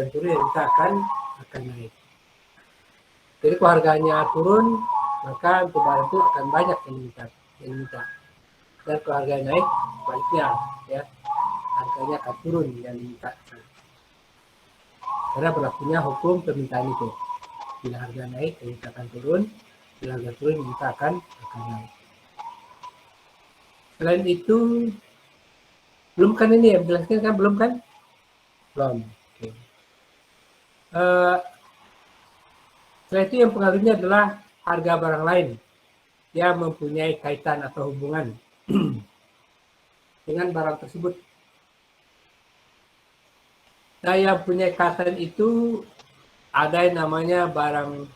turun, ya kita akan naik. Jadi kalau harganya turun, maka untuk barang itu akan banyak yang minta. Dan kalau harganya naik, baiknya ya harganya akan turun yang diminta. Karena berlakunya hukum permintaan itu. Bila harga naik, minta akan turun. Bila harga turun, minta akan naik. Selain itu, belum kan ini ya, menjelaskan kan belum kan? Belum. Okay. Setelah itu yang pengaruhnya adalah harga barang lain yang mempunyai kaitan atau hubungan dengan barang tersebut. Nah, yang punya kaitan itu ada yang namanya barang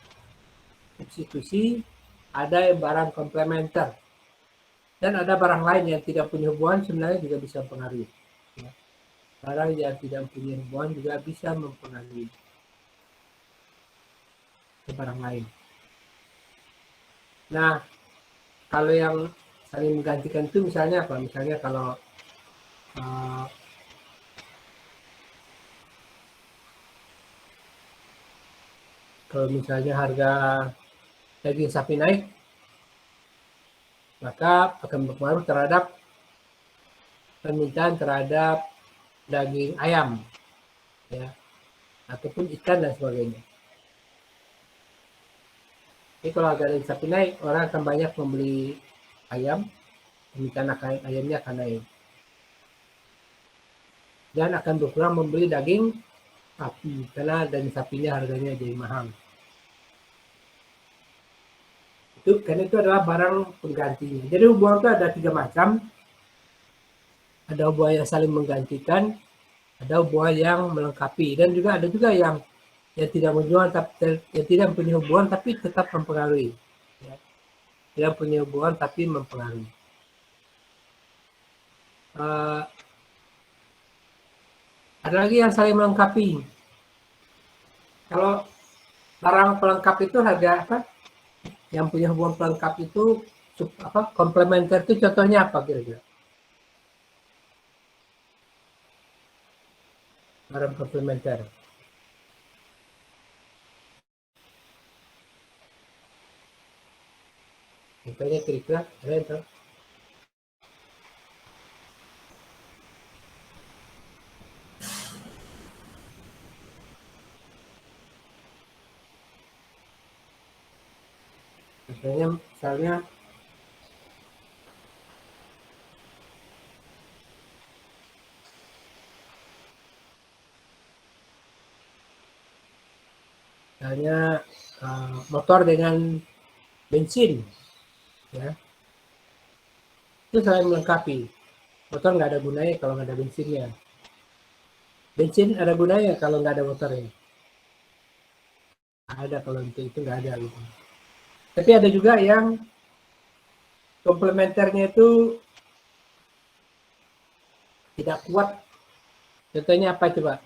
substitusi, ada yang barang komplementer, dan ada barang lain yang tidak punya hubungan sebenarnya juga bisa mempengaruhi. Ya. Barang yang tidak punya hubungan juga bisa mempengaruhi ke barang lain. Nah, kalau yang saling menggantikan itu misalnya apa? Misalnya kalau misalnya harga daging sapi naik, maka akan berpengaruh terhadap permintaan terhadap daging ayam, ya, ataupun ikan dan sebagainya. Jadi kalau harga daging sapi naik, orang akan banyak membeli ayam, permintaan ayamnya akan naik. Dan akan berkurang membeli daging sapi, karena daging sapinya harganya jadi mahal. Karena itu adalah barang penggantinya. Jadi hubungan itu ada 3 macam. Ada hubungan yang saling menggantikan, ada hubungan yang melengkapi, dan juga ada juga yang tidak punya hubungan tapi tetap mempengaruhi. Ya. Tidak punya hubungan tapi mempengaruhi. Ada lagi yang saling melengkapi. Kalau barang pelengkap itu harga apa? Yang punya hubungan pelengkap itu komplementer itu contohnya apa kira-kira? Barang komplementer. Contohnya kira-kira ada yang tahu? Contohnya misalnya motor dengan bensin, ya, itu saling melengkapi. Motor nggak ada gunanya kalau nggak ada bensinnya. Bensin ada gunanya kalau nggak ada motornya. Ada, kalau itu nggak ada gitu. Tapi ada juga yang komplementernya itu tidak kuat. Contohnya apa coba?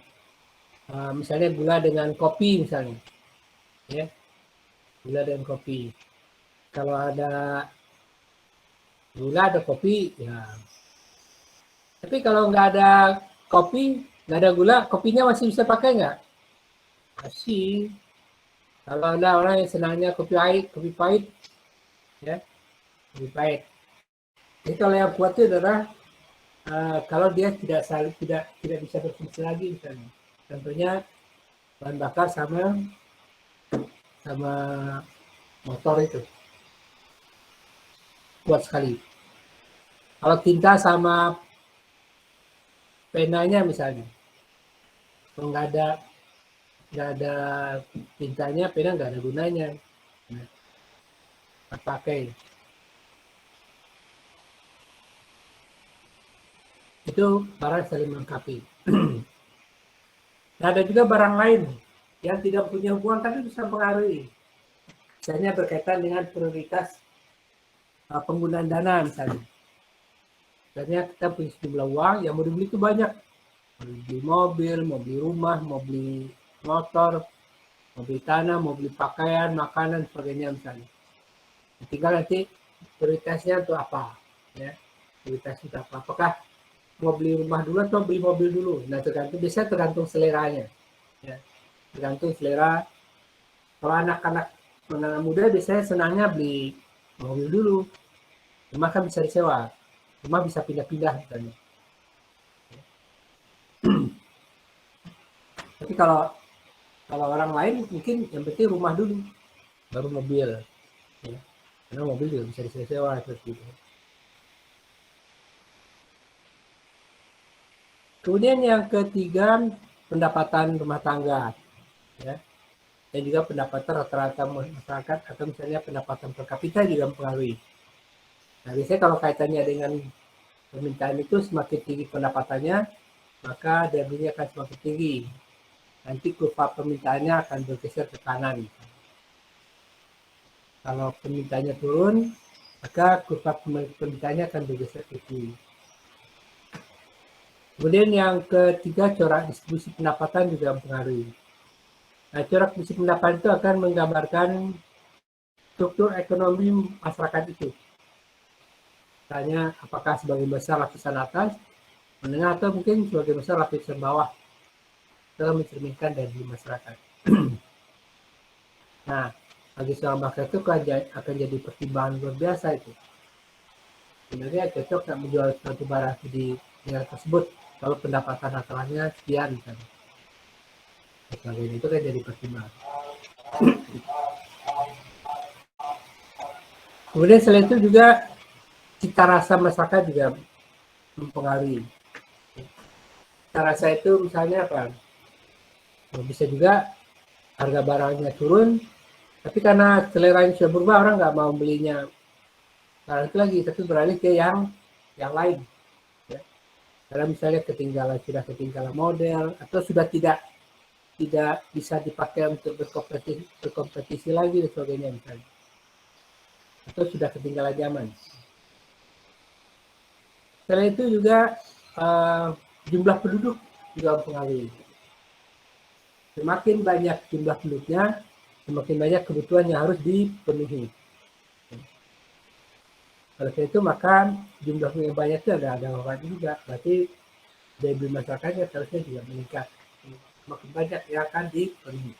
Misalnya gula dengan kopi misalnya, ya, gula dengan kopi. Kalau ada gula ada kopi, ya. Tapi kalau nggak ada kopi, nggak ada gula, kopinya masih bisa pakai nggak? Masih. Kalau ada orang yang senangnya kopi pahit, ya, kopi pahit. Jadi kalau yang kuat itu adalah kalau dia tidak bisa berfungsi lagi misalnya. Contohnya bahan bakar sama motor itu kuat sekali. Kalau tinta sama penanya misalnya, kalau nggak ada tintanya, pena nggak ada gunanya. Nah, pakai. Itu barang saling melengkapi. Nah, ada juga barang lain yang tidak punya hubungan tapi bisa mempengaruhi. Misalnya berkaitan dengan prioritas penggunaan dana misalnya. Misalnya kita punya sejumlah uang yang mau dibeli itu banyak. Mau beli mobil, mau beli rumah, mau beli motor, mau beli tanah, mau beli pakaian, makanan, sebagainya misalnya. Tinggal nanti prioritasnya untuk apa, ya? Prioritasnya untuk apa? Apakah mau beli rumah dulu atau beli mobil dulu? Nah, biasanya tergantung seleranya. Ya, tergantung selera. Kalau anak-anak muda biasanya senangnya beli mobil dulu. Rumah kan bisa disewa. Rumah bisa pindah-pindah misalnya. Tapi kalau kalau orang lain mungkin yang penting rumah dulu, baru mobil. Ya. Karena mobil juga bisa disewa seperti itu. Kemudian yang ketiga, pendapatan rumah tangga. Ya. Dan juga pendapatan rata-rata masyarakat atau misalnya pendapatan per kapita juga mempengaruhi. Nah, biasanya kalau kaitannya dengan permintaan itu semakin tinggi pendapatannya, maka daya belinya akan semakin tinggi. Nanti kurva permintaannya akan bergeser ke kanan. Kalau permintaannya turun, maka kurva permintaannya akan bergeser ke kiri. Kemudian yang ketiga, corak distribusi pendapatan juga mempengaruhi. Nah, corak distribusi pendapatan itu akan menggambarkan struktur ekonomi masyarakat itu. Misalnya, apakah sebagian besar lapisan atas, menengah, atau mungkin sebagian besar lapisan bawah. Dalam mencerminkan daya beli masyarakat. Nah, bagi seorang masyarakat itu akan jadi pertimbangan luar biasa itu. Sebenarnya cocok tak menjual suatu barang di negara tersebut kalau pendapatan nakalnya sekian misalnya. Sebagainya itu kan jadi pertimbangan. Kemudian selain itu juga cita rasa masyarakat juga mempengaruhi. Cita rasa itu misalnya apa? Bisa juga harga barangnya turun, tapi karena seleranya sudah berubah, orang nggak mau belinya barang itu lagi, tapi beralih ke yang lain. Ya. Karena misalnya sudah ketinggalan model, atau sudah tidak bisa dipakai untuk berkompetisi lagi dan sebagainya misalnya. Atau sudah ketinggalan zaman. Selain itu juga jumlah penduduk juga mempengaruhi. Semakin banyak jumlah penduduknya, semakin banyak kebutuhan yang harus dipenuhi. Oleh karena itu maka jumlah yang banyak itu ada manfaat juga. Berarti daya beli masyarakatnya seharusnya juga meningkat. Semakin banyak yang akan dipenuhi.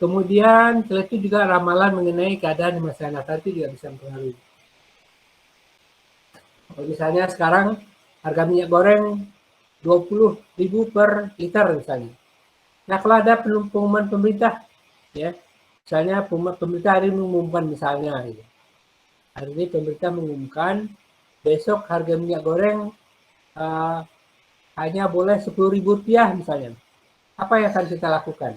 Kemudian setelah itu juga ramalan mengenai keadaan di masa yang akan itu juga bisa mempengaruhi. Kalau misalnya sekarang harga minyak goreng 20.000 per liter misalnya. Nah, kalau ada pengumuman pemerintah, ya, misalnya pemerintah hari ini mengumumkan misalnya, ya, hari ini pemerintah mengumumkan besok harga minyak goreng hanya boleh Rp10.000 misalnya. Apa yang akan kita lakukan?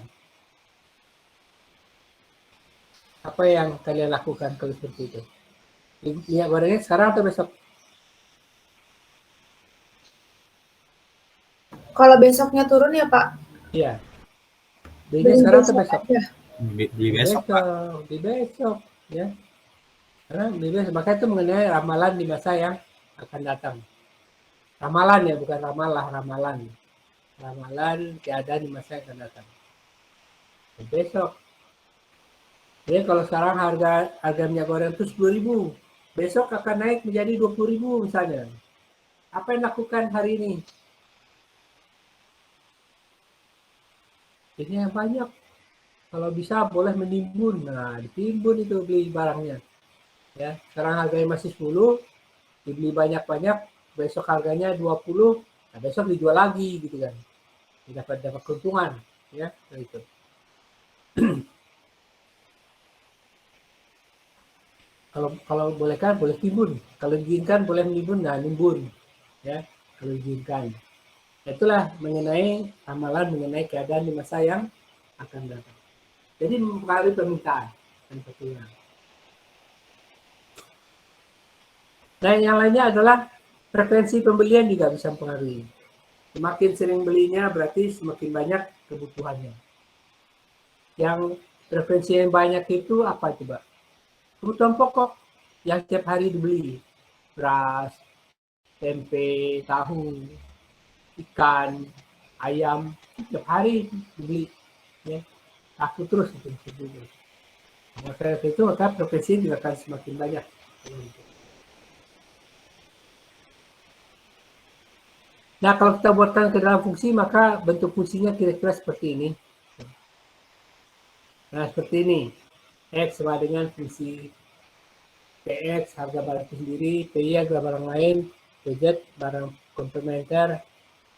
Apa yang kalian lakukan kalau seperti itu? Minyak gorengnya sekarang atau besok? Kalau besoknya turun ya Pak? Iya. Belinya sekarang atau besok? Beli besok, Pak. Di besok, ya. Karena di besok, maka itu mengenai ramalan di masa yang akan datang. Ramalan ya, bukan ramalah, ramalan. Ramalan keadaan di masa yang akan datang. Besok. Jadi kalau sekarang harga minyak goreng itu 10.000, besok akan naik menjadi 20.000 misalnya. Apa yang dilakukan hari ini? Ini yang banyak. Kalau bisa boleh menimbun. Nah, ditimbun itu beli barangnya. Ya, sekarang harganya masih 10, dibeli banyak-banyak, besok harganya 20, nah besok dijual lagi gitu kan. Dapat keuntungan, ya, itu. Kalau boleh kan boleh timbun. Kalau diizinkan boleh menimbun, nah nimbun. Ya, kalau diizinkan. Itulah mengenai amalan mengenai keadaan di masa yang akan datang. Jadi mempengaruhi permintaan dan permintaan. Nah, yang lainnya adalah frekuensi pembelian juga bisa mempengaruhi. Semakin sering belinya berarti semakin banyak kebutuhannya. Yang frekuensi yang banyak itu apa coba? Kebutuhan pokok yang setiap hari dibeli. Beras, tempe, tahu, ikan, ayam, setiap hari dibeli. Ya, aku terus itu. Maka itu maka frekuensi juga akan semakin banyak. Nah, kalau kita buatkan ke dalam fungsi, maka bentuk fungsinya kira-kira seperti ini. Nah, seperti ini. X sama dengan fungsi PX, harga barang itu sendiri, PY harga barang lain, PZ barang komplementer,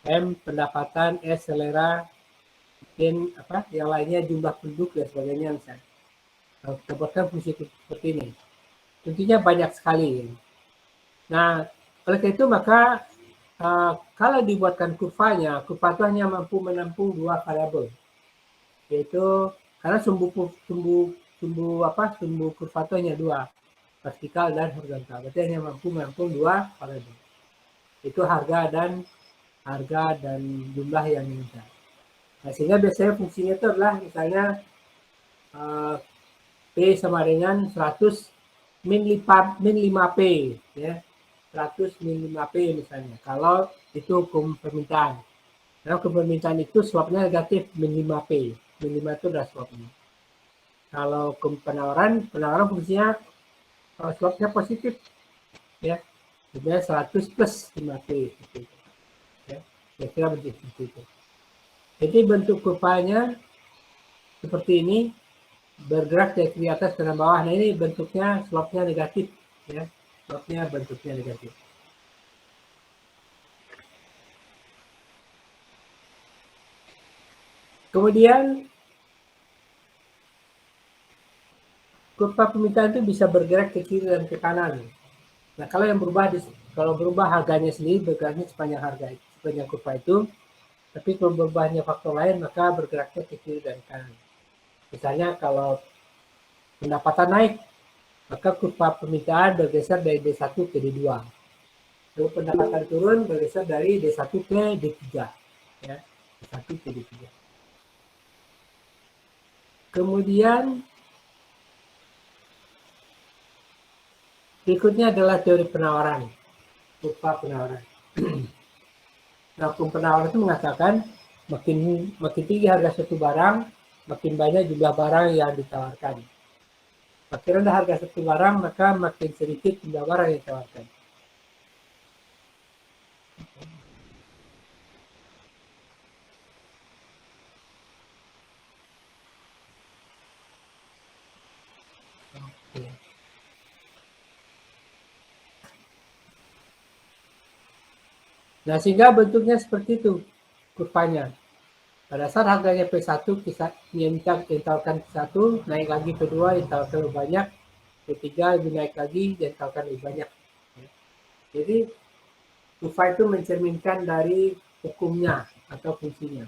M pendapatan, S selera, mungkin apa yang lainnya jumlah penduduk dan sebagainya misalnya. Kalau kita buatkan fungsi seperti ini. Tentunya banyak sekali. Nah, oleh karena itu maka kalau dibuatkan kurvanya, kurva itu hanya mampu menampung dua variabel, yaitu karena sumbu kurva itu hanya dua, vertikal dan horizontal. Berarti hanya mampu menampung dua variabel, itu harga dan jumlah yang diminta. Nah, sehingga biasanya fungsinya itu adalah misalnya P sama dengan 100 min 5P, ya. 100 min 5P misalnya. Kalau itu hukum permintaan. Kalau hukum permintaan itu swapnya negatif min 5P. Min 5 itu adalah swapnya. Kalau hukum penawaran fungsinya swapnya positif. Ya. Sebenarnya 100 plus 5P. Gitu. Ya. Kira-kira begitu. Jadi bentuk kurvanya seperti ini, bergerak dari kiri atas ke bawah. Nah, ini bentuknya slope-nya negatif, ya. Slope-nya bentuknya negatif. Kemudian kurva permintaan itu bisa bergerak ke kiri dan ke kanan. Nah, kalau berubah harganya sendiri bergeraknya sepanjang kurva itu. Tapi kalau berubahnya faktor lain, maka bergeraknya ke kiri dan kanan. Misalnya kalau pendapatan naik, maka kurva permintaan bergeser dari D1 ke D2. Kalau pendapatan turun, bergeser dari D1 ke D3. Ya, D1 ke D3. Kemudian, berikutnya adalah teori penawaran. Kurva penawaran. Nah, hukum penawaran itu mengatakan makin tinggi harga suatu barang, makin banyak jumlah barang yang ditawarkan. Makin rendah harga satu barang, maka makin sedikit jumlah barang yang ditawarkan. Nah, sehingga bentuknya seperti itu kurvanya. Pada saat harganya P1 ditawarkan P1, naik lagi P2, ditawarkan lebih banyak, P3 lebih naik lagi, ditawarkan lebih banyak. Jadi kurva itu mencerminkan dari hukumnya atau fungsinya.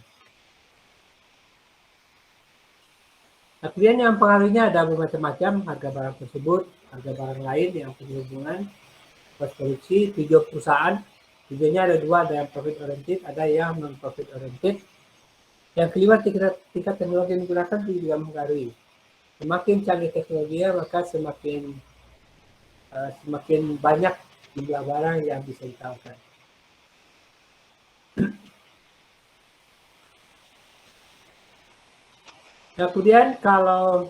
Nah, kemudian yang pengaruhnya ada bermacam-macam, harga barang tersebut, harga barang lain yang punya hubungan, kos produksi, tujuan perusahaan. Tujuannya ada dua, ada yang profit oriented, ada yang non profit oriented. Yang kelima, tingkat teknologi yang digunakan juga mempengaruhi. Semakin canggih teknologinya, maka semakin banyak jumlah barang yang bisa ditawarkan. Nah, kemudian kalau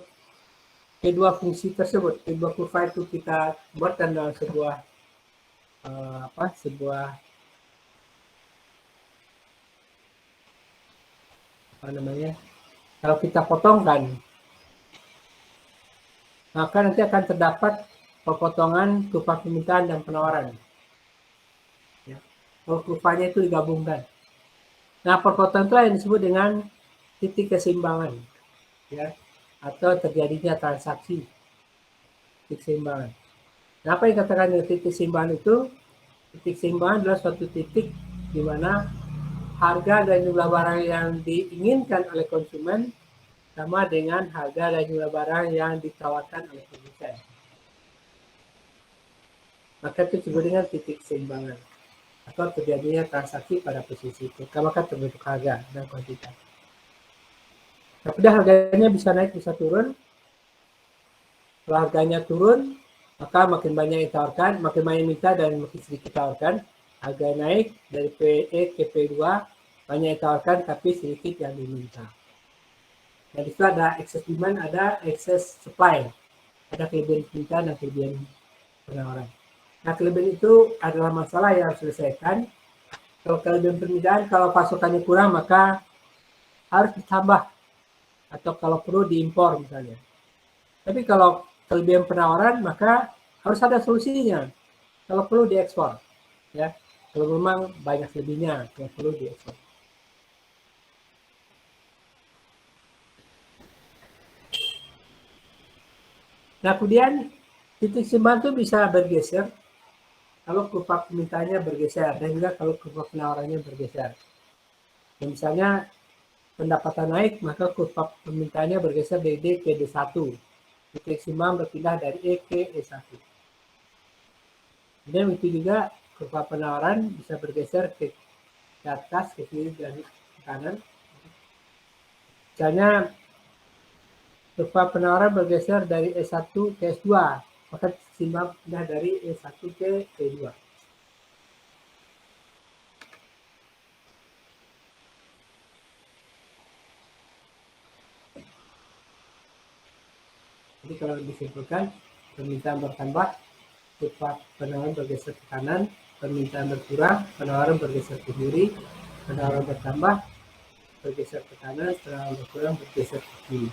kedua fungsi tersebut, kedua kurva itu kita buatkan dalam sebuah kalau kita potongkan, maka nanti akan terdapat perpotongan kurva permintaan dan penawaran. Ya. Kalau kurvanya itu digabungkan. Nah, perpotongan itu yang disebut dengan titik keseimbangan, ya, atau terjadinya transaksi titik keseimbangan. Nah, apa yang dikatakan dengan titik keseimbangan itu? Titik keseimbangan adalah suatu titik di mana harga dan jumlah barang yang diinginkan oleh konsumen sama dengan harga dan jumlah barang yang ditawarkan oleh produsen. Maka itu disebut dengan titik keseimbangan atau terjadinya transaksi pada posisi itu. Maka terbentuk harga dan kuantitas. Tapi harganya bisa naik, bisa turun. Kalau harganya turun, maka makin banyak yang ditawarkan, makin banyak minta dan makin sedikit ditawarkan. Harga naik dari PE ke P2, banyak yang ditawarkan tapi sedikit yang diminta. Dan itu ada excess demand, ada excess supply. Ada kelebihan permintaan dan kelebihan penawaran. Nah, kelebihan itu adalah masalah yang harus diselesaikan. Kalau kelebihan permintaan, kalau pasokannya kurang maka harus ditambah atau kalau perlu diimpor misalnya. Tapi kalau kelebihan penawaran maka harus ada solusinya. Kalau perlu diekspor, ya. Kalau memang banyak lebihnya, kalau perlu diekspor. Nah, kemudian titik simpan itu bisa bergeser kalau kurva permintaannya bergeser dan juga kalau kurva penawarannya bergeser. Dan misalnya pendapatan naik, maka kurva permintaannya bergeser dari D ke D1. Titik simpan berpindah dari E ke E1. Kemudian itu juga kurva penawaran bisa bergeser ke atas, ke kiri, dan ke kanan. Misalnya kurva penawaran bergeser dari E1 ke S2, maka simpan pindah dari E1 ke E2. Jadi kalau disimpulkan, permintaan bertambah, kurva penawaran bergeser ke kanan, permintaan berkurang, penawaran bergeser ke kiri, penawaran bertambah, bergeser ke kanan, penawaran berkurang, bergeser ke kiri.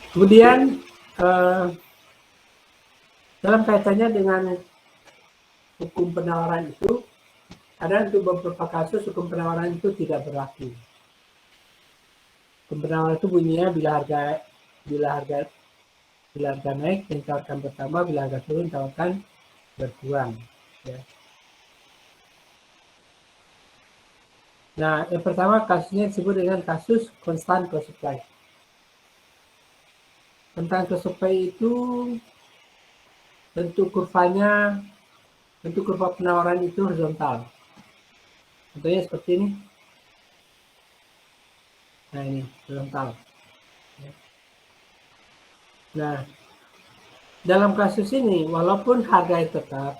Kemudian dalam kaitannya dengan hukum penawaran itu, ada untuk beberapa kasus hukum penawaran itu tidak berlaku. Hukum penawaran itu bunyinya bila harga naik, ditawarkan bertambah, bila harga turun, ditawarkan berkurang. Ya. Nah, yang pertama kasusnya disebut dengan kasus constant cost supply. Constant cost supply itu bentuk kurva penawaran itu horizontal. Contohnya seperti ini. Nah, ini horizontal. Nah, dalam kasus ini, walaupun harga tetap,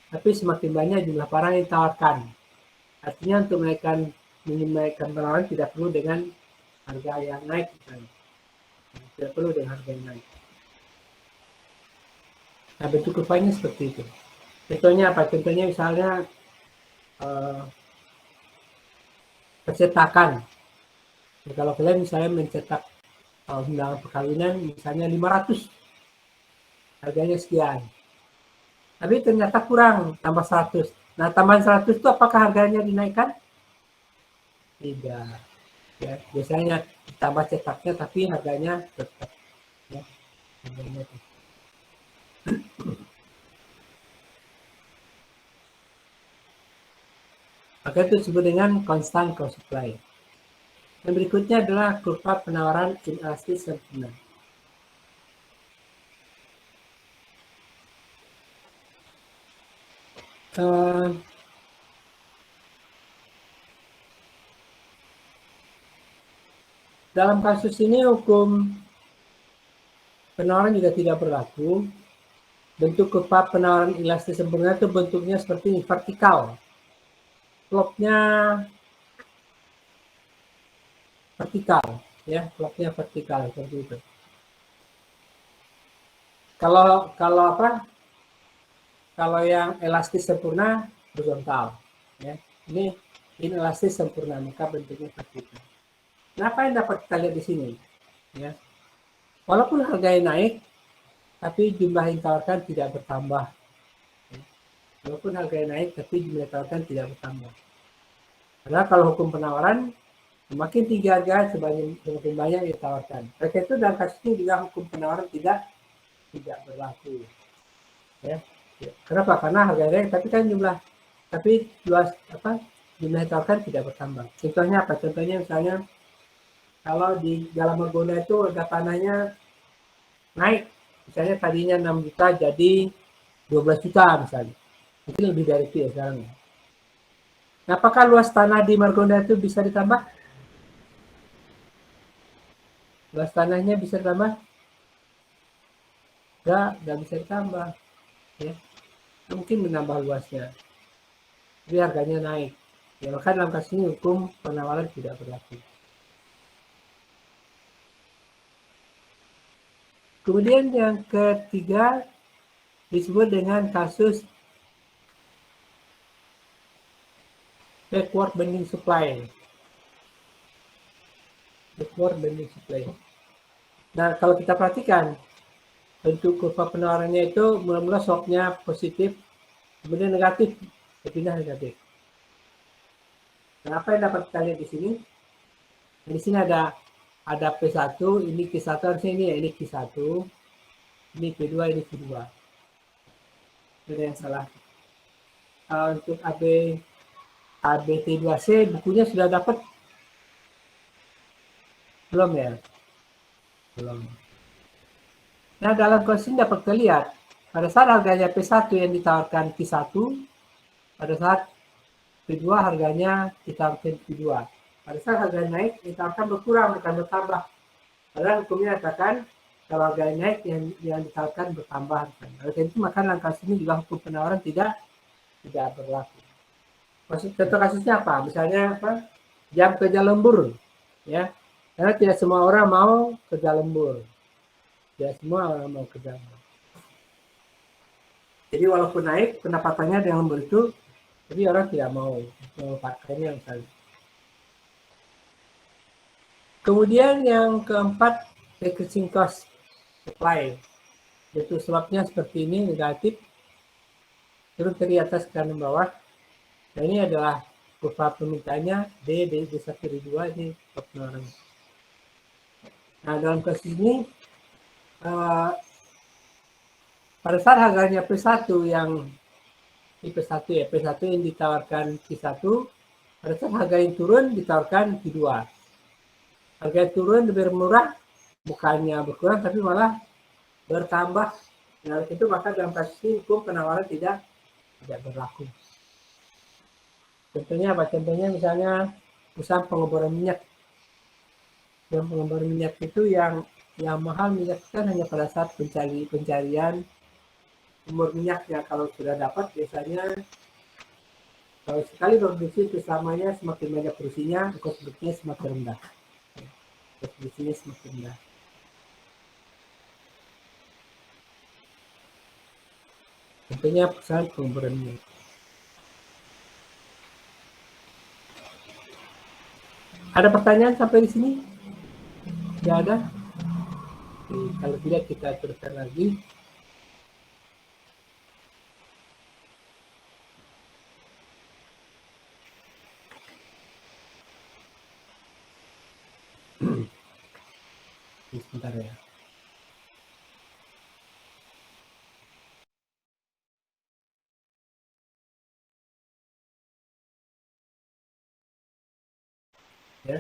tapi semakin banyak jumlah barang yang ditawarkan. Artinya untuk menaikkan penawaran tidak perlu dengan harga yang naik. Tidak perlu dengan harga yang naik. Nah, bentuk kurvanya seperti itu. Contohnya apa? Contohnya misalnya percetakan. Nah, kalau kalian misalnya mencetak undangan perkawinan misalnya 500, harganya sekian. Tapi ternyata kurang, tambah 100. Nah, tambahan 100 itu apakah harganya dinaikkan? Tidak. Ya, biasanya ditambah cetaknya tapi harganya tetap. Ya, harganya tetap. Maka itu disebut dengan constant cost supply. Dan berikutnya adalah kurva penawaran inelastis sempurna. Dalam kasus ini hukum penawaran juga tidak berlaku. Bentuk kurva penawaran inelastis sempurna itu bentuknya seperti ini, vertikal. Slope-nya vertikal, ya, slope-nya vertikal seperti itu. Kalau apa? Kalau yang elastis sempurna horizontal, ya. Ini inelastis sempurna, maka bentuknya vertikal. Nah, apa yang dapat kita lihat di sini? Ya. Walaupun harganya naik, tapi jumlah yang ditawarkan tidak bertambah. Ya. Walaupun harganya naik, tapi jumlah yang ditawarkan tidak bertambah. Karena kalau hukum penawaran, semakin tinggi harga, semakin banyak yang ditawarkan. Oleh itu dalam kasus ini juga hukum penawaran tidak berlaku. Ya. Kenapa? Karena harganya naik, tapi kan jumlah yang ditawarkan tidak bertambah. Contohnya apa? Contohnya misalnya kalau di Jalan Margonda itu harga tanahnya naik, misalnya tadinya 6 juta jadi 12 juta misalnya. Mungkin lebih dari itu ya sekarang. Nah, apakah luas tanah di Margonda itu bisa ditambah? Luas tanahnya bisa ditambah? Nggak bisa ditambah. Ya. Mungkin menambah luasnya. Tapi harganya naik. Ya, maka dalam kasus ini hukum penawaran tidak berlaku. Kemudian yang ketiga disebut dengan kasus backward bending supply. Backward bending supply. Nah, kalau kita perhatikan, bentuk kurva penawarannya itu mula-mula shocknya positif, kemudian negatif, berpindah negatif. Nah, apa yang dapat kita lihat di sini? Di sini ada P1, ini Q1, harusnya ini Q1, ini P2, ini Q2. Ada yang salah. Untuk ABT2C bukunya sudah dapat? Belum ya? Belum. Nah, dalam kasus ini dapat terlihat, pada saat harganya P1 yang ditawarkan Q1, pada saat P2 harganya ditawarkan Q2. Pada saat harga naik, ditawarkan berkurang, bukan bertambah. Padahal hukumnya katakan, kalau harga naik yang ditawarkan bertambah. Oleh itu, maka dalam kasus ini juga hukum penawaran tidak berlaku. Contoh kasusnya apa? Misalnya apa? Jam kerja lembur, ya. Karena tidak semua orang mau kerja lembur. Tidak semua orang mau kerja lembur. Jadi walaupun naik pendapatannya dengan lembur itu, tapi orang tidak mau memanfaatkannya misalnya. Kemudian yang keempat, decreasing cost supply. Yaitu sebabnya seperti ini, negatif. Turun dari atas ke kanan bawah. Nah, ini adalah kurva permintaannya D1, D2, ini penawaran. Nah, dalam kasus ini, pada saat harganya P1 yang P1 ya, P1 yang ditawarkan Q1, pada saat harga yang turun ditawarkan Q2. Harga yang turun lebih murah, bukannya berkurang, tapi malah bertambah. Nah, itu maka dalam kasus ini hukum penawaran tidak berlaku. Contohnya apa? Contohnya misalnya usaha pengeboran minyak. Yang pengeboran minyak itu yang mahal minyak kan hanya pada saat pencarian sumber minyak ya. Kalau sudah dapat biasanya kalau sekali produksi bersamanya semakin banyak produksinya, kos produksinya semakin rendah. Kos produksinya semakin rendah. Contohnya perusahaan pengeboran minyak. Ada pertanyaan sampai di sini? Tidak ada? Oke, kalau tidak kita teruskan lagi. Sebentar ya. Ya.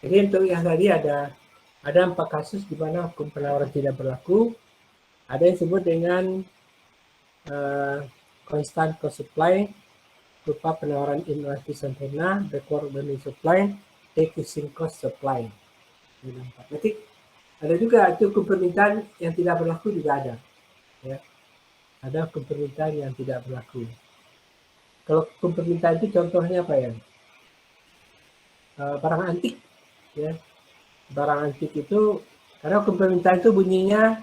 Jadi untuk yang tadi ada 4 kasus di mana hukum penawaran tidak berlaku. Ada yang disebut dengan constant cost supply, berupa penawaran inelastis sempurna, backward bending supply, decreasing cost supply. Nanti ada juga itu hukum permintaan yang tidak berlaku juga ada. Ya. Ada hukum permintaan yang tidak berlaku. Kalau hukum permintaan itu contohnya apa ya? Barang antik, ya. Barang antik itu karena hukum permintaan itu bunyinya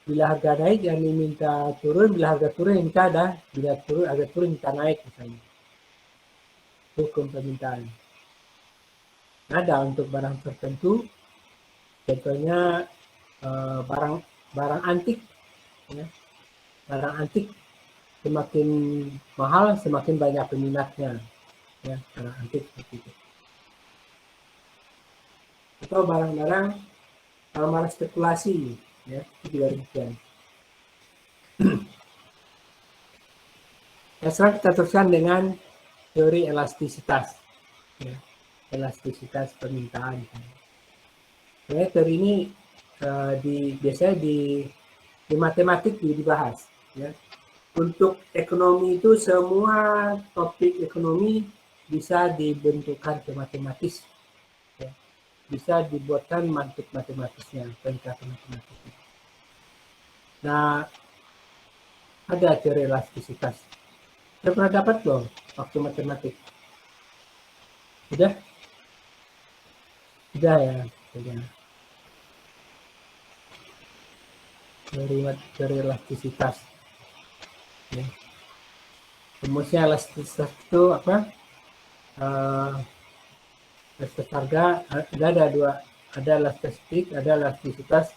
bila harga naik yang diminta turun, bila harga turun yang minta ada, bila harga turun minta naik misalnya. Hukum permintaan. Ada untuk barang tertentu, contohnya barang antik, ya. Barang antik semakin mahal semakin banyak peminatnya, ya, barang antik seperti itu. Atau barang-barang spekulasi, ya, itu juga demikian. Nah, sekarang kita teruskan dengan teori elastisitas, ya, elastisitas permintaan. Sebenarnya teori ini biasanya di matematik dibahas, ya. Untuk ekonomi itu semua topik ekonomi bisa dibentukkan ke matematis, ya. Bisa dibuatkan mantuk matematisnya, pendekatan matematisnya. Nah, ada teori elastisitas. Saya pernah dapat loh waktu matematik. Sudah ya, sudah. Teori elastisitas. Ya. Rumusnya elastisitas itu apa? Elastisitas harga ada dua, ada elastistik, ada elastisitas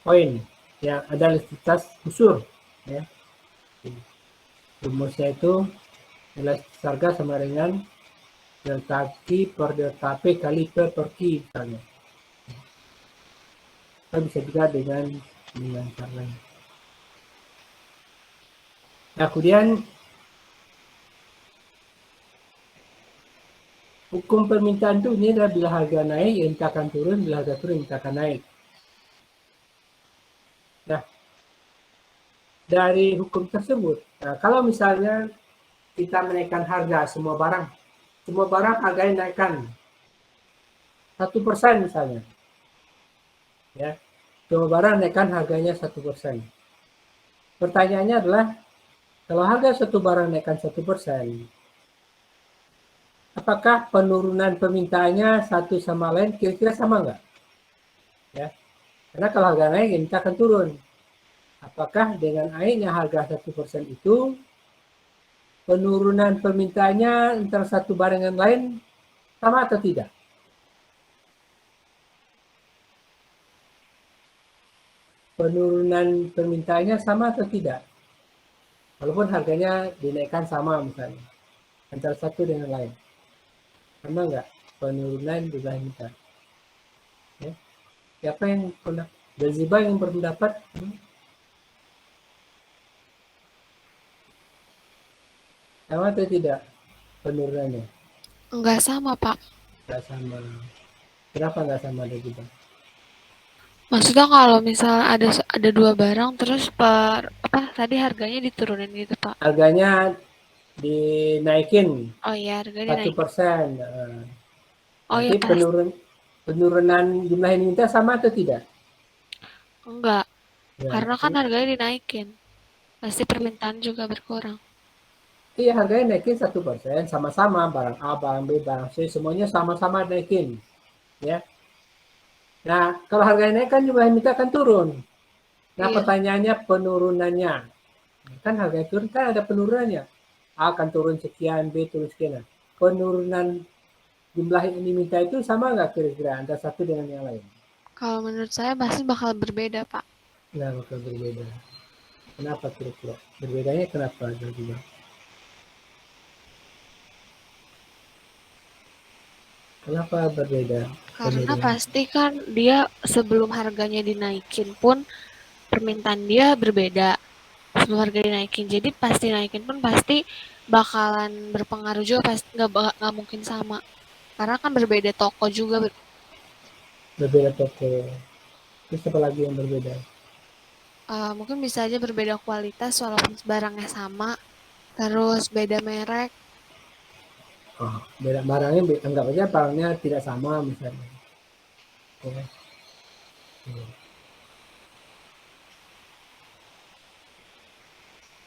poin, ya ada elastisitas busur, ya. Rumusnya itu elastisitas harga sama dengan delta Q per delta P kali P per Q misalnya. Kita bisa juga dengan cara lain. Nah, kemudian hukum permintaan itu ini adalah bila harga naik, ya minta akan turun, bila harga turun, minta akan naik. Nah, dari hukum tersebut, nah, kalau misalnya kita menaikkan harga semua barang harganya naikkan 1% misalnya, ya, semua barang naikkan harganya 1%. Pertanyaannya adalah, kalau harga satu barang naikkan 1%, apakah penurunan permintaannya satu sama lain kira-kira sama nggak? Ya, karena kalau harga naik, ya minta akan turun. Apakah dengan naiknya harga 1% itu penurunan permintaannya antara satu barang yang lain sama atau tidak? Penurunan permintaannya sama atau tidak? Walaupun harganya dinaikkan sama misalnya, antara satu dengan lain. Sama nggak penurunan jumlah minta? Ya. Siapa yang pernah? Zanzibar yang berpendapat? Sama atau tidak penurunannya? Enggak sama, Pak. Nggak sama. Kenapa nggak sama Zanzibar? Maksudnya kalau misal ada dua barang terus tadi harganya diturunin gitu, Pak. Harganya dinaikin Oh iya, harganya 1%. Oh iya, Nanti penurunan jumlah yang diminta sama atau tidak? enggak. Ya, Karena kan harganya dinaikin. Pasti permintaan juga berkurang. iya, harganya naikin 1%, sama-sama barang A, barang B, barang C, semuanya sama-sama naikin. Ya. Nah, kalau harganya naik kan jumlah yang minta akan turun. Nah, Iya. pertanyaannya penurunannya. Kan harganya turun, kan ada penurunannya. A akan turun sekian, B turun sekian. Nah, penurunan jumlah yang diminta itu sama nggak kira-kira antara satu dengan yang lain? Kalau menurut saya pasti bakal berbeda, Pak. Nah, bakal berbeda. Kenapa kira-kira? Berbedanya kenapa juga? Kenapa berbeda? Karena pasti kan dia sebelum harganya dinaikin pun permintaan dia berbeda. Sebelum harga dinaikin. Jadi pasti naikin pun pasti bakalan berpengaruh juga, pasti nggak mungkin sama. Karena kan berbeda toko juga. Berbeda toko. Terus apa lagi yang berbeda? Mungkin bisa aja berbeda kualitas walaupun barangnya sama. Terus beda merek. Oh, beda barangnya, anggap aja barangnya tidak sama misalnya. Ya.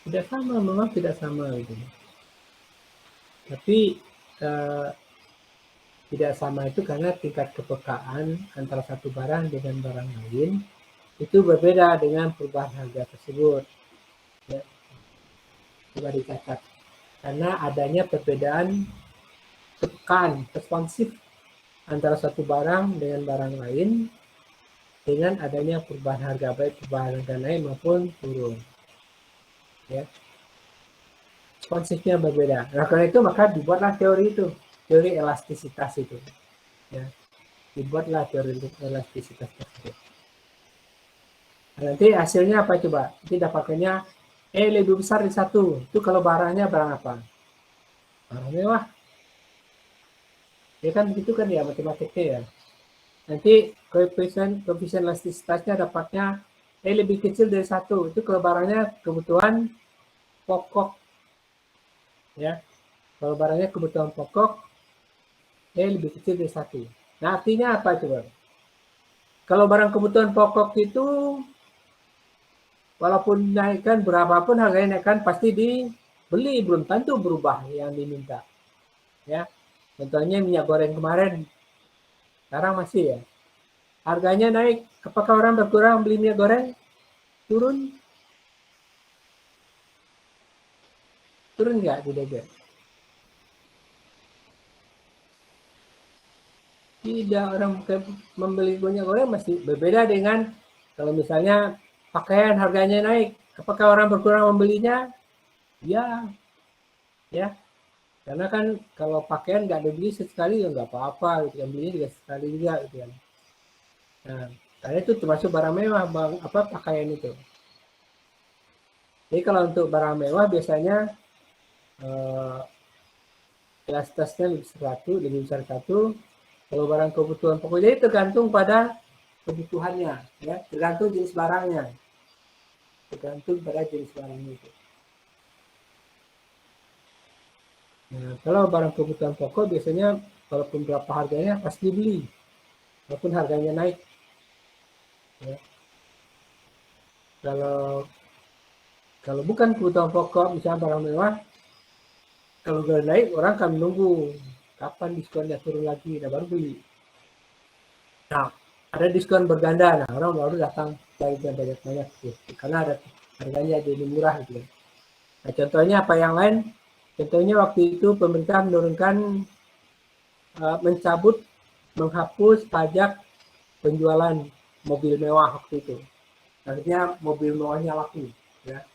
Tidak sama, memang tidak sama gitu. Tapi tidak sama itu karena tingkat kepekaan antara satu barang dengan barang lain itu berbeda dengan perubahan harga tersebut. Ya. Coba dicatat. Karena adanya perbedaan kepekaan, responsif antara satu barang dengan barang lain dengan adanya perubahan harga, baik perubahan harga naik maupun turun. Ya. Responsifnya berbeda. Nah, karena itu maka dibuatlah teori itu, teori elastisitas itu. Ya. Dibuatlah teori elastisitas tersebut. Nah, nanti hasilnya apa coba? Nanti dapatkannya lebih besar dari satu. Itu kalau barangnya barang apa? Barang mewah. Ya kan begitu kan ya matematiknya ya. Nanti koefisien elastisitasnya dapatnya lebih kecil dari satu. Itu kalau barangnya kebutuhan pokok. Ya. Kalau barangnya kebutuhan pokok, lebih kecil dari satu. Nah, artinya apa coba? Kalau barang kebutuhan pokok itu walaupun naikkan berapapun harganya naikkan pasti dibeli, belum tentu berubah yang diminta. Ya. Contohnya minyak goreng kemarin, sekarang masih ya. Harganya naik, apakah orang berkurang beli minyak goreng? Turun? Turun nggak di DG? Tidak, orang membeli minyak goreng masih berbeda dengan kalau misalnya pakaian harganya naik. Apakah orang berkurang membelinya? Ya, ya. Karena kan kalau pakaian nggak dibeli sekali ya nggak apa-apa, gitu kan. Belinya juga sekali juga, gitu kan. Nah, karena itu termasuk barang mewah, pakaian itu. Jadi kalau untuk barang mewah biasanya elastasnya lebih besar satu. Kalau barang kebutuhan pokok, jadi tergantung pada kebutuhannya, ya, tergantung jenis barangnya, tergantung pada jenis barangnya itu. Nah, kalau barang kebutuhan pokok biasanya walaupun berapa harganya pasti dibeli, walaupun harganya naik. Ya. Kalau bukan kebutuhan pokok, misalnya barang mewah, kalau udah naik orang akan menunggu kapan diskonnya turun lagi, nah baru beli. Nah, ada diskon berganda, nah orang baru datang belanja banyak-banyak gitu, karena ada harganya jadi murah gitu. Nah, contohnya apa yang lain? Contohnya waktu itu pemerintah menurunkan, menghapus pajak penjualan mobil mewah waktu itu. Akhirnya mobil mewahnya laku, ya,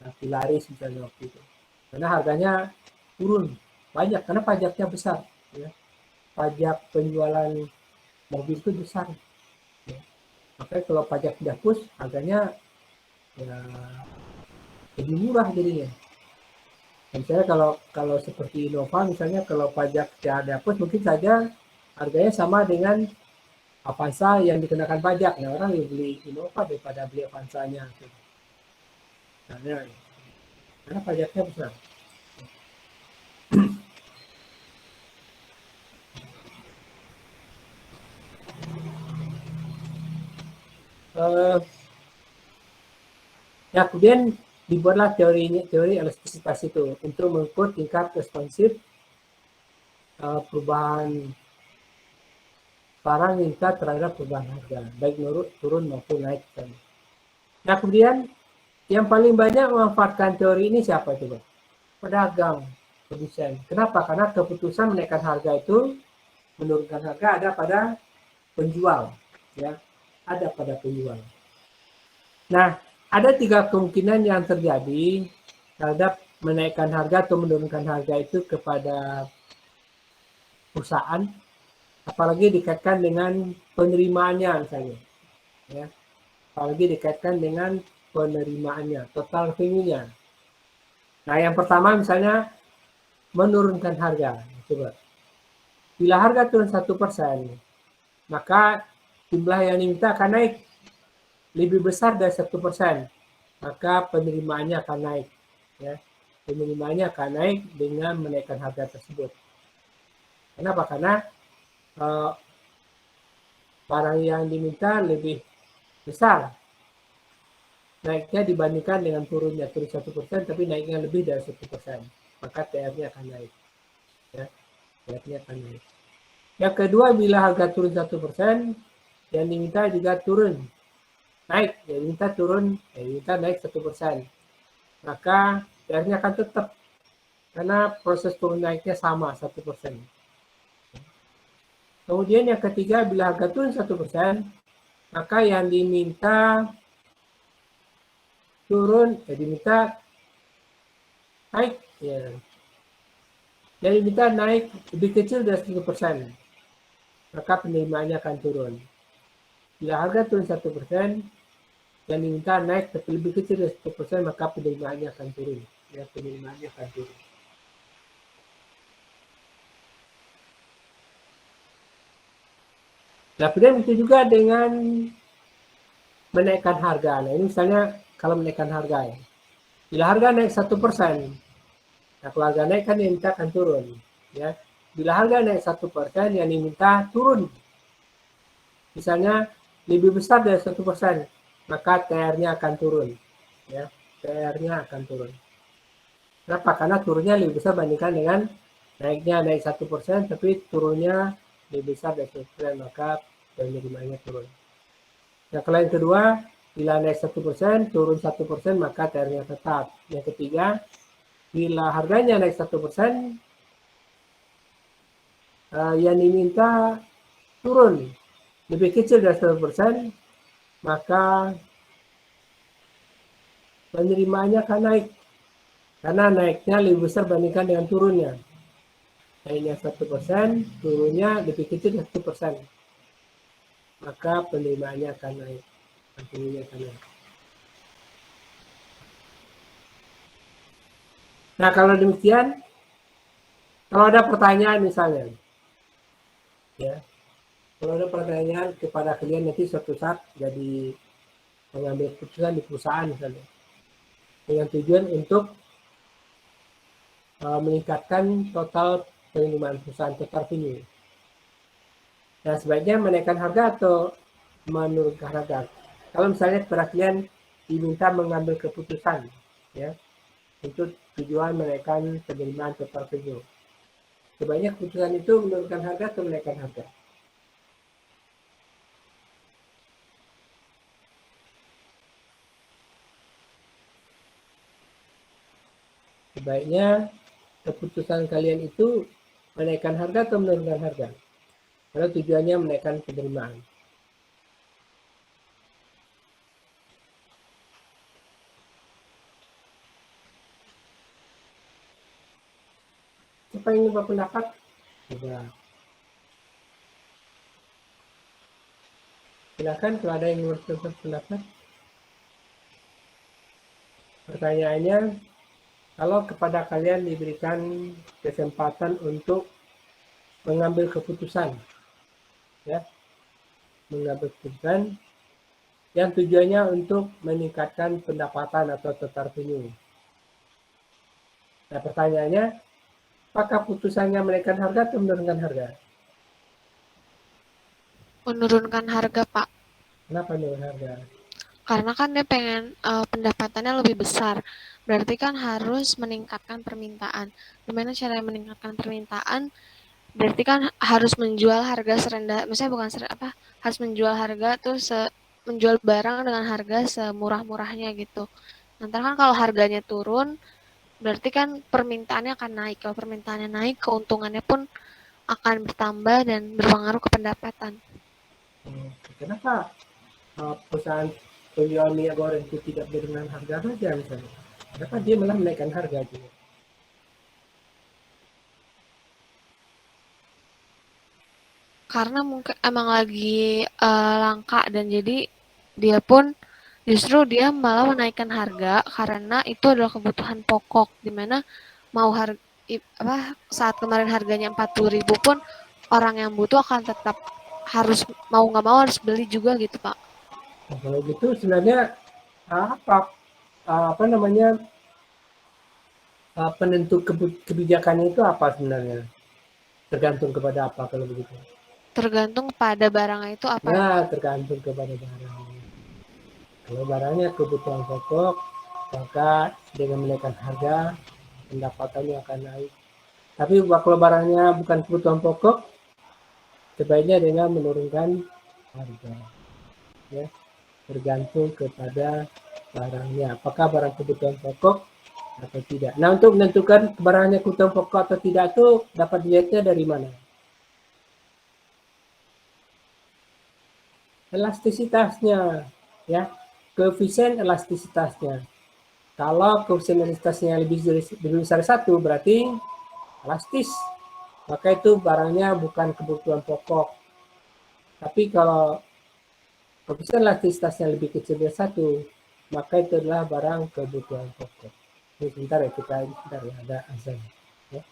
laku laris misalnya waktu itu. Karena harganya turun banyak, karena pajaknya besar, ya. Pajak penjualan mobil itu besar. Ya. Makanya kalau pajak dihapus, harganya ya, lebih murah jadinya. Misalnya kalau seperti Innova, misalnya kalau pajak tidak dihapus, mungkin saja harganya sama dengan Avanza yang dikenakan pajak. Nah, orang lebih beli Innova daripada beli Avanzanya. Karena pajaknya besar. Ya, kemudian dibuatlah teori elastisitas itu untuk mengukur tingkat responsif perubahan barang meningkat terhadap perubahan harga, baik turun maupun naik. Nah, kemudian yang paling banyak memanfaatkan teori ini siapa coba? Pedagang, produsen. Kenapa? Karena keputusan menaikkan harga itu, menurunkan harga ada pada penjual, ya, ada pada penjual. Nah, ada 3 kemungkinan yang terjadi terhadap menaikkan harga atau menurunkan harga itu kepada perusahaan, apalagi dikaitkan dengan penerimaannya misalnya, ya, apalagi dikaitkan dengan penerimaannya, total revenue-nya. Nah, yang pertama misalnya menurunkan harga. Coba, bila harga turun 1%, maka jumlah yang diminta akan naik lebih besar dari 1%, maka penerimaannya akan naik. Ya. Penerimaannya akan naik dengan menaikkan harga tersebut. Kenapa? Karena barang yang diminta lebih besar naiknya dibandingkan dengan turun 1%, tapi naiknya lebih dari 1%, maka TR-nya akan naik. Ya. TR-nya akan naik. Yang kedua, bila harga turun 1%, yang diminta juga turun, naik, yang diminta turun, yang diminta naik 1%, maka TR-nya akan tetap, karena proses turun naiknya sama 1%. Kemudian yang ketiga, bila harga turun 1%, maka yang diminta turun, diminta naik, ya. Yang diminta naik lebih kecil dari 1%, maka penerimaannya akan turun. Bila harga turun 1%, yang diminta naik tapi lebih kecil dari 1%, maka penerimaannya akan turun. Ya, penerimaannya akan turun. Nah, kemudian itu juga dengan menaikkan harga. Nah, ini misalnya kalau menaikkan harga, ya. Bila harga naik 1%, nah kalau harga naik kan yang diminta akan turun. Ya. Bila harga naik 1%, yang diminta turun. Misalnya lebih besar dari 1%, maka TR-nya akan turun. Ya, TR-nya akan turun. Kenapa? Karena turunnya lebih besar bandingkan dengan naiknya, naik 1%, tapi turunnya lebih besar dari 1%, maka penerimaannya turun. Nah, kalau yang kedua, bila naik 1%, turun 1%, maka TR-nya tetap. Yang ketiga, Bila harganya naik 1%, yang diminta turun lebih kecil dari 1%, maka penerimaannya akan naik. Karena naiknya lebih besar bandingkan dengan turunnya. Naiknya 1%, turunnya lebih kecil dari 1%. Maka penerimaannya akan naik. Penerimaannya akan naik. Nah, kalau demikian, kalau ada pertanyaan misalnya, ya, kalau ada pertanyaan kepada kalian nanti suatu saat jadi mengambil keputusan di perusahaan misalnya, dengan tujuan untuk meningkatkan total penerimaan perusahaan, total revenue. Nah, sebaiknya menaikkan harga atau menurunkan harga. Kalau misalnya kepada kalian diminta mengambil keputusan, ya, untuk tujuan menaikkan penerimaan total revenue, sebaiknya keputusan itu menurunkan harga atau menaikkan harga. Sebaiknya keputusan kalian itu menaikkan harga atau menurunkan harga. Karena tujuannya menaikkan penerimaan. Siapa yang ingin berpendapat? Coba. Silakan kalau ada yang ingin berpendapat. Pertanyaannya, kalau kepada kalian diberikan kesempatan untuk mengambil keputusan, ya, mengambil keputusan yang tujuannya untuk meningkatkan pendapatan atau total revenue. Nah, pertanyaannya, apakah putusannya menaikkan harga atau menurunkan harga? Menurunkan harga, Pak. Kenapa menurunkan harga? Karena kan dia pengen pendapatannya lebih besar. Berarti kan harus meningkatkan permintaan. Gimana cara meningkatkan permintaan? Berarti kan harus menjual harga serendah, misalnya bukan harus menjual harga tuh menjual barang dengan harga semurah-murahnya gitu. Nanti kan kalau harganya turun, berarti kan permintaannya akan naik. Kalau permintaannya naik, keuntungannya pun akan bertambah dan berpengaruh ke pendapatan. Kenapa perusahaan penjual minyak goreng itu tidak dengan harga saja misalnya? Kenapa dia malah menaikkan harga juga? Karena mungkin emang lagi langka dan jadi dia pun justru dia malah menaikkan harga karena itu adalah kebutuhan pokok, dimana mau saat kemarin harganya 40.000 pun orang yang butuh akan tetap harus mau nggak mau harus beli juga gitu, Pak. Nah, kalau gitu sebenarnya apa namanya penentu kebijakannya itu apa sebenarnya? Tergantung kepada apa kalau begitu? Tergantung pada barangnya itu apa ya, Nah, Pak? tergantung kepada barang. Kalau barangnya kebutuhan pokok, maka dengan menaikkan harga, pendapatannya akan naik. Tapi kalau barangnya bukan kebutuhan pokok, sebaiknya dengan menurunkan harga. Ya, tergantung kepada barangnya. Apakah barang kebutuhan pokok atau tidak. Nah, untuk menentukan barangnya kebutuhan pokok atau tidak itu dapat dilihatnya dari mana? Elastisitasnya, ya, koefisien elastisitasnya. Kalau koefisien elastisitasnya lebih besar satu, berarti elastis. Maka itu barangnya bukan kebutuhan pokok. Tapi kalau koefisien elastisitasnya lebih kecil dari satu, maka itu adalah barang kebutuhan pokok. Ini sebentar ya, sebentar ya, ada azan. Ya.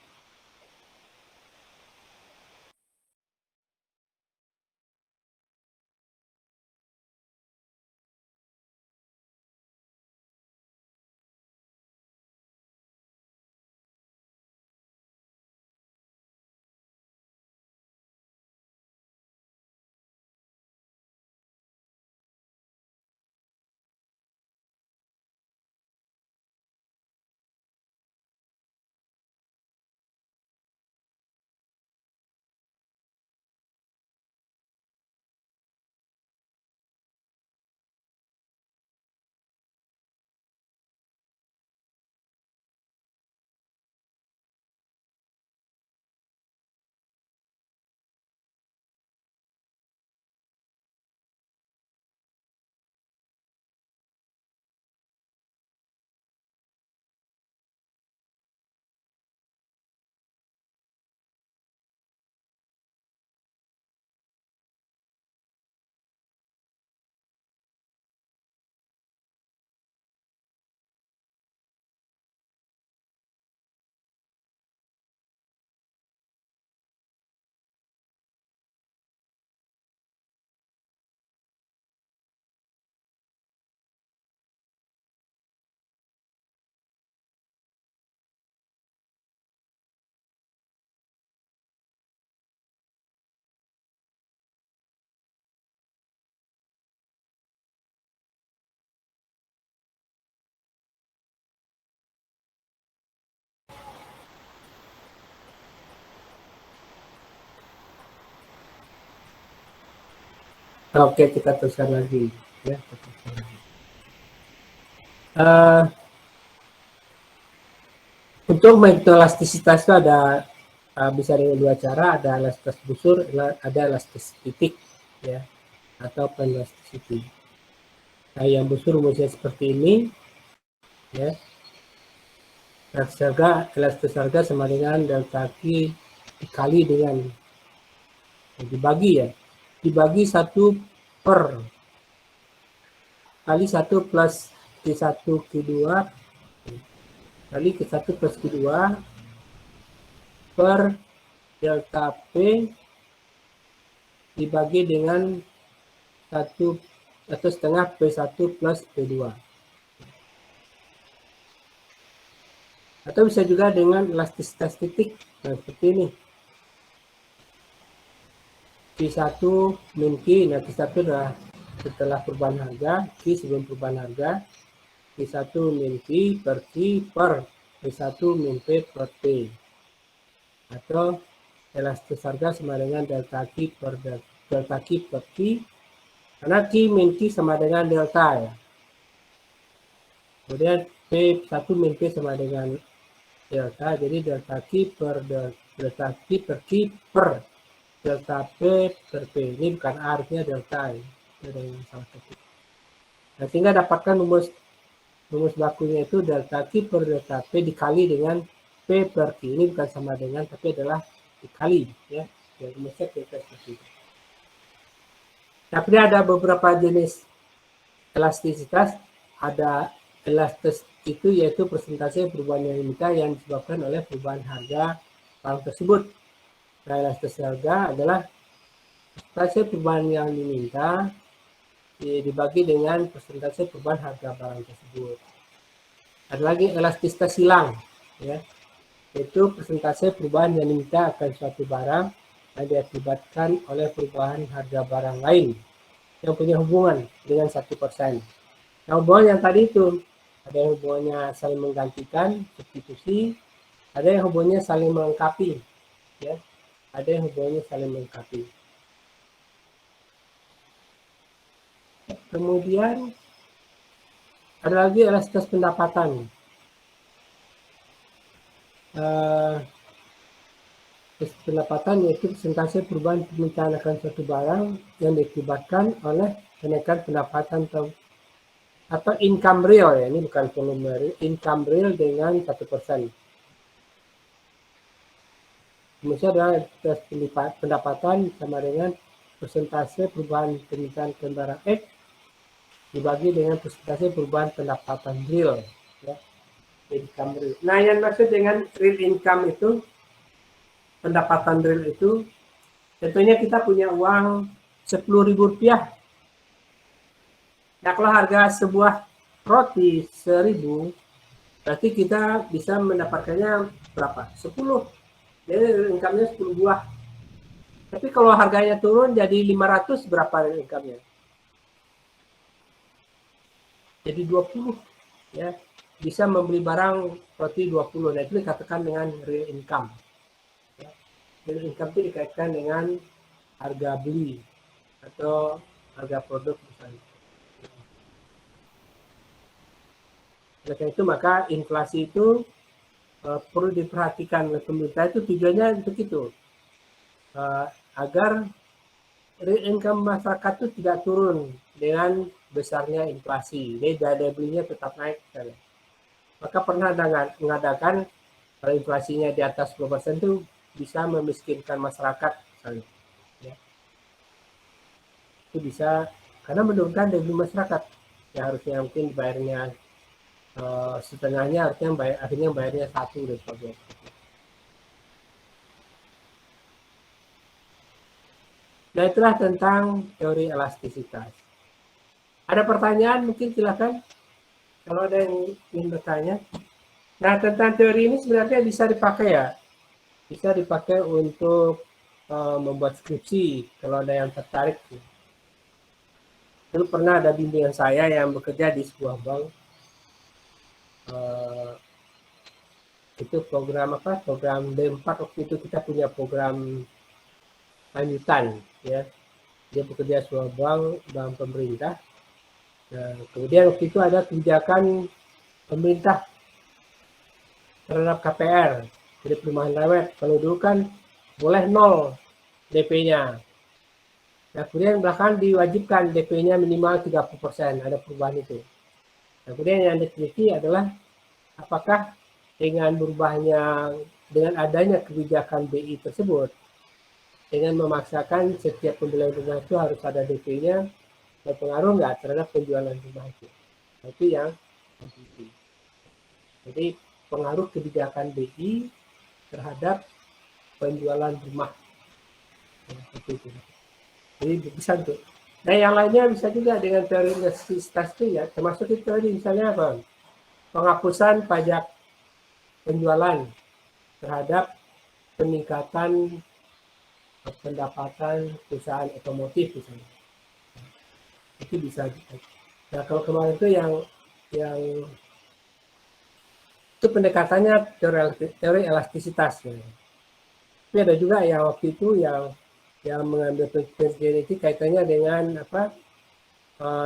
Oke, kita teruskan lagi. Ya, kita teruskan lagi. Eh, untuk menentukan elastisitas itu ada bisa dengan dua cara, ada elastisitas busur, ada elastisitas titik, ya, atau elasticity. Nah, yang busur rumusnya seperti ini, ya. Elastisitas harga sama dengan delta Q dikali dengan dibagi 1 per kali 1 plus Q1 Q2 kali Q1 plus Q2 per delta P dibagi dengan 1 atau setengah P1 plus P2. Atau bisa juga dengan elastisitas titik. Nah, seperti ini. Q1 min Q, nah Q1 adalah setelah perubahan harga, Q sebelum perubahan harga, Q1 min Q per Q per P1 min P per P. Atau elastisitas harga sama dengan delta Q per delta Q per Q, karena Q min Q sama dengan delta ya. Kemudian P1 min P sama dengan delta, jadi delta Q per delta Q per Q per delta P per P. Ini bukan A, artinya delta ya. Ada yang salah satu. Nah, sehingga dapatkan rumus bakunya itu delta Q per delta P dikali dengan P per Q. Ini bukan sama dengan, tapi adalah dikali ya. Ya, rumusnya kita seperti itu. Tapi ada beberapa jenis elastisitas. Ada elastis itu yaitu persentase perubahan yang diminta yang disebabkan oleh perubahan harga barang tersebut. Nah, elastis harga adalah persentase perubahan yang diminta dibagi dengan persentase perubahan harga barang tersebut. Ada lagi elastisitas silang, ya, yaitu persentase perubahan yang diminta akan suatu barang yang diakibatkan oleh perubahan harga barang lain yang punya hubungan dengan 1%. Nah, hubungan yang tadi itu ada yang hubungannya saling menggantikan, substitusi, ada yang hubungannya saling melengkapi, ya, ada yang hubungannya saling melengkapi. Kemudian ada lagi elastisitas pendapatan. Pendapatan yaitu persentase perubahan permintaan akan suatu barang yang diakibatkan oleh kenaikan pendapatan atau income real ya, ini bukan volume real, income real dengan 1%. Kemudian adalah pendapatan sama dengan persentase perubahan permintaan ke barang X dibagi dengan persentase perubahan pendapatan real, ya, income real. Nah, yang maksud dengan real income itu, pendapatan real itu, tentunya kita punya uang Rp10.000. Nah, kalau harga sebuah roti 1.000, berarti kita bisa mendapatkannya berapa? 10. Jadi income-nya 10 buah. Tapi kalau harganya turun jadi 500, berapa income-nya? Jadi 20. Ya, bisa membeli barang roti 20. Nah, itu dikatakan dengan real income. Ya, real income itu dikaitkan dengan harga beli atau harga produk misalnya. Oleh karena itu, maka inflasi itu perlu diperhatikan oleh pemerintah. Itu tujuannya untuk itu, agar real income masyarakat itu tidak turun dengan besarnya inflasi. Jadi daya belinya tetap naik. Maka pernah mengadakan kalau inflasinya di atas 10% itu bisa memiskinkan masyarakat misalnya. Ya. Itu bisa karena menurunkan daya beli masyarakat. Ya, harusnya mungkin bayarnya setengahnya, harusnya akhirnya bayarnya 1 dan sebagainya. Nah, itulah tentang teori elastisitas. Ada pertanyaan mungkin silakan kalau ada yang ingin bertanya. Nah, tentang teori ini sebenarnya bisa dipakai ya. Bisa dipakai untuk membuat skripsi kalau ada yang tertarik. Dulu pernah ada bimbingan saya yang bekerja di sebuah bank. Itu program apa? Program D4 waktu itu kita punya program lanjutan, ya. dia bekerja sebuah bank pemerintah. Nah, kemudian waktu itu ada kebijakan pemerintah terhadap KPR, jadi perumahan rewet. Kalau dulu kan boleh 0 DP-nya. Nah, kemudian bahkan diwajibkan DP-nya minimal 30%, ada perubahan itu. Nah, kemudian yang diteliti adalah apakah dengan adanya kebijakan BI tersebut, dengan memaksakan setiap pembelian rumah itu harus ada DP-nya, berpengaruh nggak terhadap penjualan rumah itu. Nah, itu yang penting. Jadi pengaruh kebijakan BI terhadap penjualan rumah. Nah, itu. Jadi bisa tuh. Nah, yang lainnya bisa juga dengan teori elastisitas itu ya, termasuk itu tadi misalnya apa? Penghapusan pajak penjualan terhadap peningkatan pendapatan perusahaan otomotif misalnya. Itu bisa. Nah, kalau kemarin itu yang itu pendekatannya teori elastisitas. Ya. Tapi ada juga yang waktu itu yang mengambil prinsip genetik kaitannya dengan apa?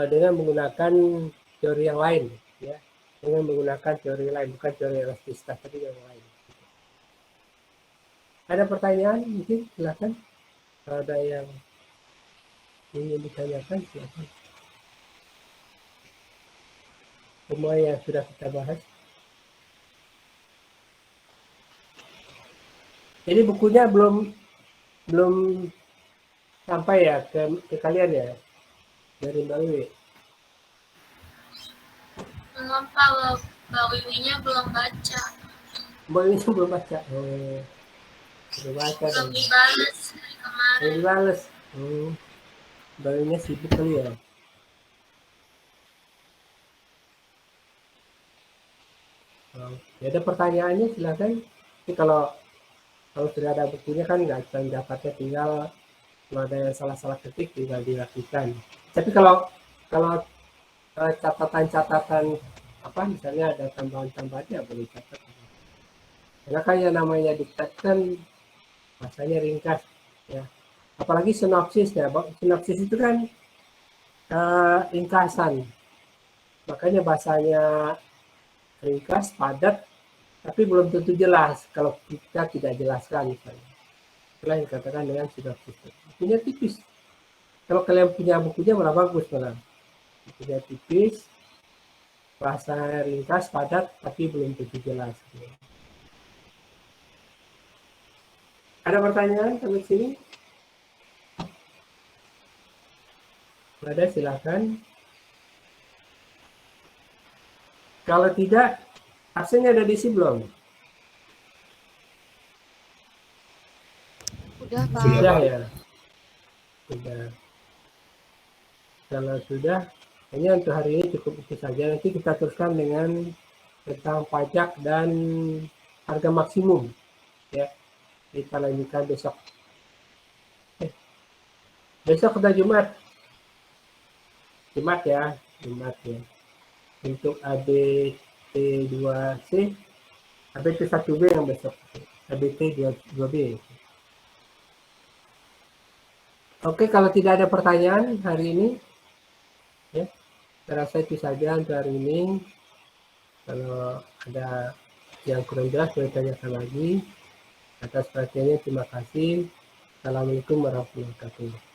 Dengan menggunakan teori yang lain, ya. Dengan menggunakan teori lain, bukan teori elastisitas, tapi yang lain. Ada pertanyaan? Mungkin silakan. Kalau ada yang ingin ditanyakan, silakan. Semua yang sudah kita bahas. Jadi bukunya belum sampai ya ke kalian ya dari Mbak Wiwi. Belum Pak, Mbak Wiwinya belum baca. Mbak Wiwi belum baca. Oh, belum baca. Belum dibales dari kemarin. Belum dibales. Mbak Wiwinya sibuk kali ya. Ya ada pertanyaannya silakan. Jadi kalau sudah ada bukunya kan nggak akan dapatnya, tinggal kalau ada yang salah ketik tinggal dilakukan. Tapi kalau catatan-catatan apa misalnya ada tambahan-tambahannya boleh catat. Karena kan yang namanya diktat kan bahasanya ringkas ya. Apalagi sinopsisnya. Sinopsis itu kan ringkasan. Makanya bahasanya ringkas, padat, tapi belum tentu jelas kalau kita tidak jelaskan misalnya. Itulah yang dikatakan dengan sinopsis. Bukunya tipis. Kalau kalian punya bukunya malah bagus malah. Bukunya tipis, bahasa ringkas, padat, tapi belum tentu jelas. Ada pertanyaan sampai sini? Ada, silakan. Kalau tidak, absennya ada diisi belum? Udah, Pak. Sudah ya. Sudah. Kalau sudah, hanya untuk hari ini cukup itu saja. Nanti kita teruskan dengan tentang pajak dan harga maksimum. Ya, kita lanjutkan besok. Besok udah Jumat. Jumat ya. Untuk ABT2C, ABT1B yang besok. ABT2B. Oke, kalau tidak ada pertanyaan hari ini, ya, saya rasa itu saja untuk hari ini. Kalau ada yang kurang jelas, boleh tanyakan lagi. Atas perhatiannya, terima kasih. Assalamualaikum warahmatullahi wabarakatuh.